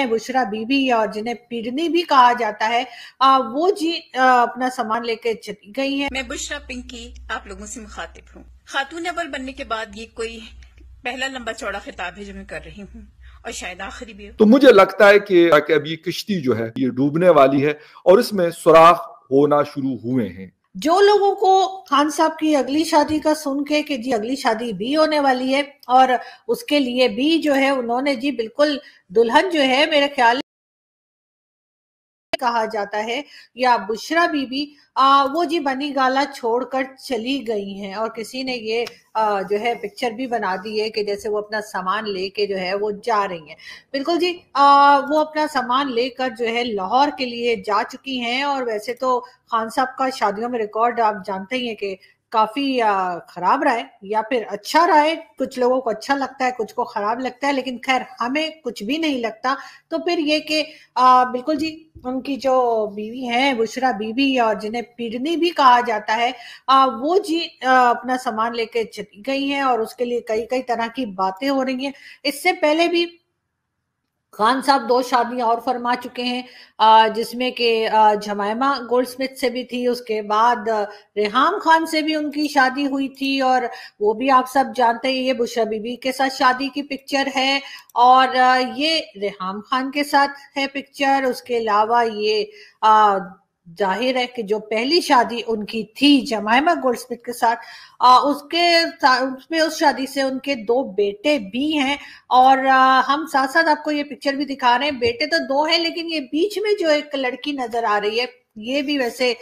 बुशरा बीबी और जिन्हें पीड़नी भी कहा जाता है, वो जी अपना सामान लेके चली गई हैं। मैं बुशरा पिंकी आप लोगों से मुखातिब हूँ। खातून अव्वल बनने के बाद ये कोई पहला लंबा चौड़ा खिताब है जो मैं कर रही हूँ और शायद आखिरी भी हो। तो मुझे लगता है कि अब ये किश्ती जो है ये डूबने वाली है और इसमें सुराख होना शुरू हुए हैं। जो लोगों को खान साहब की अगली शादी का सुन के कि जी अगली शादी भी होने वाली है और उसके लिए भी जो है उन्होंने जी बिल्कुल दुल्हन जो है मेरे ख्याल कहा जाता है या बुशरा बीबी, वो जी बनी गाला छोड़कर चली गई हैं और किसी ने ये जो है पिक्चर भी बना दी है कि जैसे वो अपना सामान लेके जो है वो जा रही हैं। बिल्कुल जी, वो अपना सामान लेकर जो है लाहौर के लिए जा चुकी हैं। और वैसे तो खान साहब का शादियों में रिकॉर्ड आप जानते ही हैं कि काफी खराब रहा है या फिर अच्छा रहा है। कुछ लोगों को अच्छा लगता है, कुछ को खराब लगता है, लेकिन खैर हमें कुछ भी नहीं लगता। तो फिर ये कि बिल्कुल जी उनकी जो बीवी हैं बुशरा बीबी और जिन्हें पीड़नी भी कहा जाता है, वो जी अपना सामान लेके चली गई हैं और उसके लिए कई कई तरह की बातें हो रही हैं। इससे पहले भी खान साहब 2 शादियां और फरमा चुके हैं, जिसमें कि जमायमा गोल्डस्मिथ से भी थी, उसके बाद रेहाम खान से भी उनकी शादी हुई थी और वो भी आप सब जानते हैं ये बुशरा बीबी के साथ शादी की पिक्चर है और ये रेहाम खान के साथ है पिक्चर। उसके अलावा ये जाहिर है कि जो पहली शादी उनकी थी जमायमा गोल्डस्मिथ के साथ, उसमें उस शादी से उनके 2 बेटे भी हैं और हम साथ साथ आपको ये पिक्चर भी दिखा रहे हैं। बेटे तो 2 हैं लेकिन ये बीच में जो एक लड़की नजर आ रही है ये भी वैसे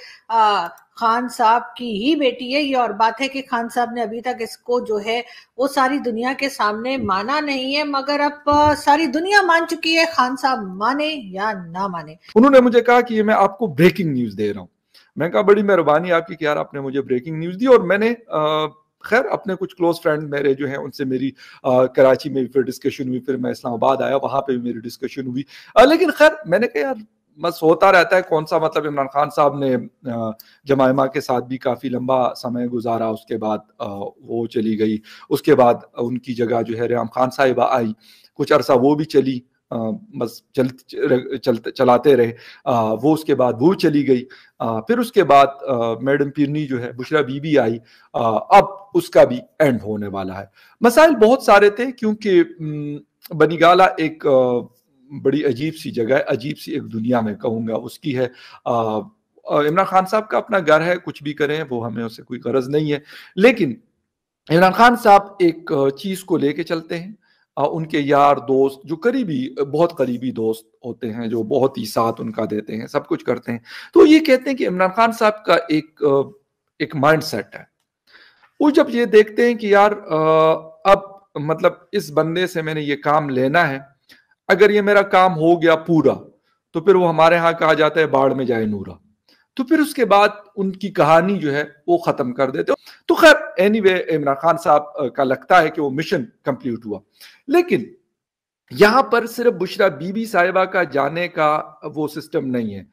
खान साहब की ही बेटी है। ये और बात है कि खान साहब ने अभी तक इसको जो है वो सारी दुनिया के सामने माना नहीं है, मगर अब सारी दुनिया मान चुकी है, खान साहब माने या ना माने। उन्होंने मुझे कहा कि मैं आपको ब्रेकिंग न्यूज दे रहा हूँ। मैं कहा बड़ी मेहरबानी आपकी कि यार आपने मुझे ब्रेकिंग न्यूज दी। और मैंने खैर अपने कुछ क्लोज फ्रेंड मेरे जो हैं उनसे मेरी कराची में भी फिर डिस्कशन हुई, फिर मैं इस्लामाबाद आया वहां पे भी मेरी डिस्कशन हुई। लेकिन खैर मैंने कहा यार बस होता रहता है, कौन सा मतलब इमरान खान साहब ने जमायमा के साथ भी काफी लंबा समय गुजारा, उसके बाद वो चली गई, उसके बाद उनकी जगह जो है रेहाम खान साहिबा आई, कुछ अरसा वो भी चली, बस चलाते रहे, वो उसके बाद वो चली गई, फिर उसके बाद मैडम पीरनी जो है बुशरा बीबी आई, अब उसका भी एंड होने वाला है। मसाइल बहुत सारे थे क्योंकि बनीगाला एक बड़ी अजीब सी जगह है, अजीब सी एक दुनिया में कहूँगा उसकी है। इमरान खान साहब का अपना घर है, कुछ भी करें वो हमें उससे कोई गरज नहीं है, लेकिन इमरान खान साहब एक चीज को लेके चलते हैं, उनके यार दोस्त जो करीबी बहुत करीबी दोस्त होते हैं जो बहुत ही साथ उनका देते हैं, सब कुछ करते हैं, तो ये कहते हैं कि इमरान खान साहब का एक माइंड सेट है। वो जब ये देखते हैं कि यार अब मतलब इस बंदे से मैंने ये काम लेना है, अगर ये मेरा काम हो गया पूरा तो फिर वो हमारे यहाँ कहा जाता है बाढ़ में जाए नूरा, तो फिर उसके बाद उनकी कहानी जो है वो खत्म कर देते हो। तो खैर एनीवे इमरान खान साहब का लगता है कि वो मिशन कंप्लीट हुआ, लेकिन यहां पर सिर्फ बुशरा बीबी साहिबा का जाने का वो सिस्टम नहीं है,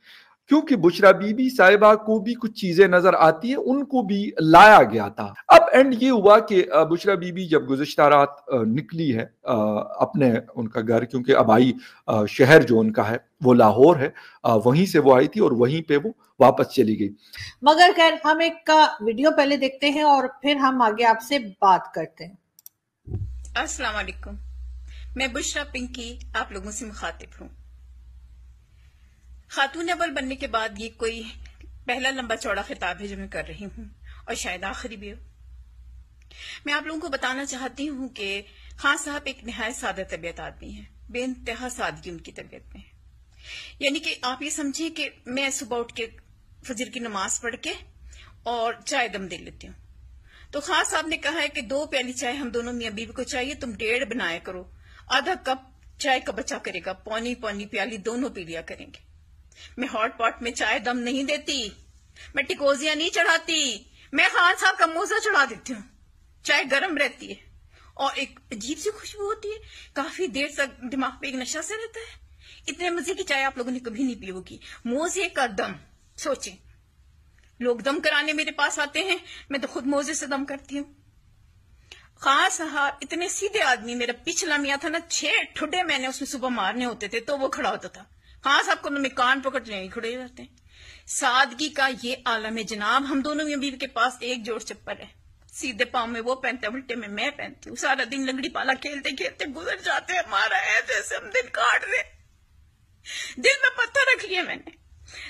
क्योंकि बुशरा बीबी साहिबा को भी कुछ चीजें नजर आती है, उनको भी लाया गया था। अब एंड ये हुआ कि बुशरा बीबी जब गुज़िश्ता रात निकली है अपने उनका घर, क्योंकि आबाई शहर जो उनका है वो लाहौर है, वहीं से वो आई थी और वहीं पे वो वापस चली गई। मगर खैर हम एक वीडियो पहले देखते हैं और फिर हम आगे आपसे बात करते हैं। अस्सलाम वालेकुम, मैं बुशरा पिंकी आप लोगों से मुखातिब हूँ। खातून अव्वल बनने के बाद ये कोई पहला लंबा चौड़ा खिताब है जो मैं कर रही हूँ और शायद आखिरी भी हो। मैं आप लोगों को बताना चाहती हूँ कि खान साहब एक निहायत सादा तबीयत आदमी है, बेइंतहा सादगी उनकी तबीयत में है। यानी कि आप ये समझिए कि मैं सुबह उठ के फजर की नमाज पढ़ के और चाय दम दे लेती हूँ, तो खान साहब ने कहा है कि 2 प्याली चाय हम दोनों मियां बीवी को चाहिए, तुम 1.5 बनाया करो, आधा कप चाय का बचा करेगा, पौनी प्याली दोनों पी लिया करेंगे। मैं हॉट पॉट में चाय दम नहीं देती, मैं टिकोजिया नहीं चढ़ाती, मैं खान साहब का मोजा चढ़ा देती हूँ। चाय गर्म रहती है और एक अजीब सी खुशबू होती है, काफी देर तक दिमाग पे एक नशा से रहता है। इतने मजे की चाय आप लोगों ने कभी नहीं पी होगी। मोजे का दम, सोचें, लोग दम कराने मेरे पास आते हैं, मैं तो खुद मोजे से दम करती हूँ। खान साहब इतने सीधे आदमी, मेरा पिछला मियाँ था ना, 6 ठुड्डे मैंने उसमें सुबह मारने होते थे तो वो खड़ा होता था। खान साहब को तो मैं कान पकड़ नहीं खड़े रहते। सादगी का ये आलम है जनाब। हम दोनों मियाँ बीवी के पास एक जोड़ चप्पल है, सीधे पाँव में वो पहनते, उल्टे में मैं पहनती हूँ। सारा दिन लंगड़ी पाला खेलते खेलते गुजर जाते हैं हमारा, है जैसे हम दिन काट रहे। दिल पे पत्थर रख लिए मैंने,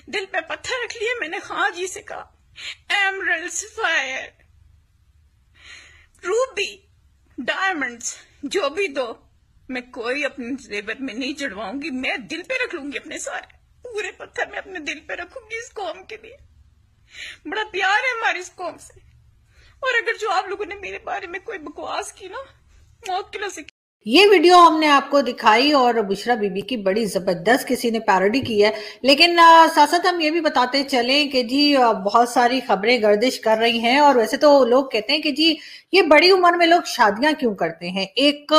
दिल पे पत्थर रख लिए मैंने। खां जी से कहा, एमरल्ड्स, फायर, रूबी, डायमंड्स, जो भी दो, मैं कोई अपने जेवर में नहीं चढ़वाऊंगी। मैं दिल पे रख लूंगी, अपने सारे पूरे पत्थर में अपने दिल पे रखूंगी इस कौम के लिए। बड़ा प्यार है हमारी इस कौम से। और अगर जो आप लोगों ने मेरे बारे में कोई बकवास की ना, मौत किलो से। ये वीडियो हमने आपको दिखाई और बुशरा बीबी की बड़ी जबरदस्त किसी ने पैरोडी की है, लेकिन साथ साथ हम ये भी बताते चलें कि जी बहुत सारी खबरें गर्दिश कर रही हैं। और वैसे तो लोग कहते हैं कि जी ये बड़ी उम्र में लोग शादियां क्यों करते हैं। एक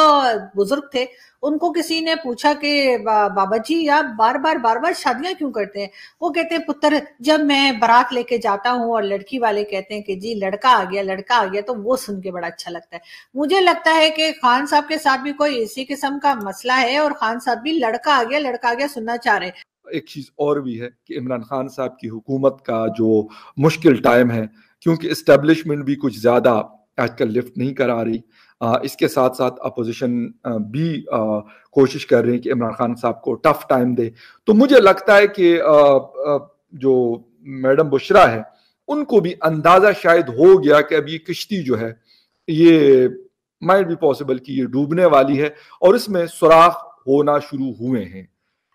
बुजुर्ग थे, उनको किसी ने पूछा कि बाबा जी आप बार बार शादियां क्यों करते हैं। वो कहते हैं पुत्र, जब मैं बारात लेके जाता हूँ और लड़की वाले कहते हैं कि जी लड़का आ गया, लड़का आ गया, तो वो सुन के बड़ा अच्छा लगता है। मुझे लगता है कि खान साहब के साथ भी कोई इसी किस्म का मसला है और खान साहब भी लड़का आ गया सुनना चाह रहे हैं। एक चीज और भी है कि इमरान खान साहब की हुकूमत का जो मुश्किल टाइम है, क्योंकि इस्टेब्लिशमेंट भी कुछ ज्यादा आजकल लिफ्ट नहीं करा रही। इसके साथ साथ अपोजिशन भी कोशिश कर रही है कि इमरान खान साहब को टफ टाइम दे। तो मुझे लगता है कि जो मैडम बुशरा है उनको भी अंदाजा शायद हो गया कि अब ये किश्ती जो है ये माइट भी पॉसिबल कि ये डूबने वाली है और इसमें सुराख होना शुरू हुए हैं।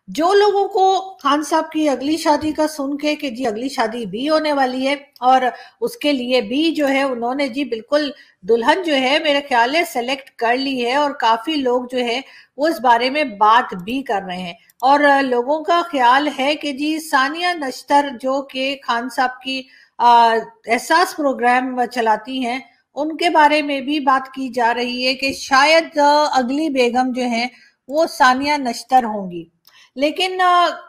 जो लोगों को खान साहब की अगली शादी का सुन के कि जी अगली शादी भी होने वाली है और उसके लिए भी जो है उन्होंने जी बिल्कुल दुल्हन जो है मेरे ख्याल है सेलेक्ट कर ली है, और काफी लोग जो है वो इस बारे में बात भी कर रहे हैं। और लोगों का ख्याल है कि जी सानिया नश्तर जो कि खान साहब की एहसास प्रोग्राम चलाती हैं, उनके बारे में भी बात की जा रही है कि शायद अगली बेगम जो है वो सानिया नश्तर होंगी, लेकिन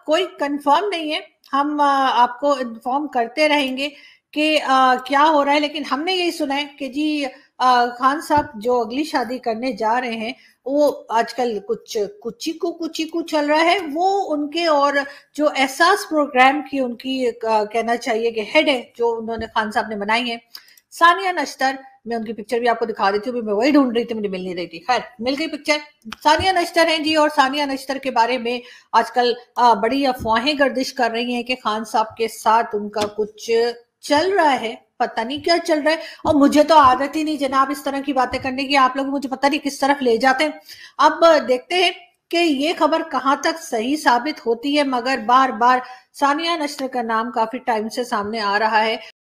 कोई कंफर्म नहीं है। हम आपको इन्फॉर्म करते रहेंगे कि क्या हो रहा है। लेकिन हमने यही सुना है कि जी खान साहब जो अगली शादी करने जा रहे हैं वो आजकल कुछ कुचिकू चल रहा है वो उनके, और जो एहसास प्रोग्राम की उनकी कहना चाहिए कि हेड है जो उन्होंने खान साहब ने बनाई है सानिया नश्तर। मैं उनकी पिक्चर भी आपको दिखा देती हूँ, मैं वही ढूंढ रही थी, मुझे मिल नहीं रही थी। खैर मिल गई पिक्चर, सानिया नश्तर हैं जी। और सानिया नश्तर के बारे में आजकल बड़ी अफवाहें गर्दिश कर रही हैं कि खान साहब के साथ उनका कुछ चल रहा है, पता नहीं क्या चल रहा है। और मुझे तो आदत ही नहीं जनाब इस तरह की बातें करने की, आप लोग मुझे पता नहीं किस तरफ ले जाते हैं। अब देखते हैं कि ये खबर कहां तक सही साबित होती है, मगर बार बार सानिया नश्तर का नाम काफी टाइम से सामने आ रहा है।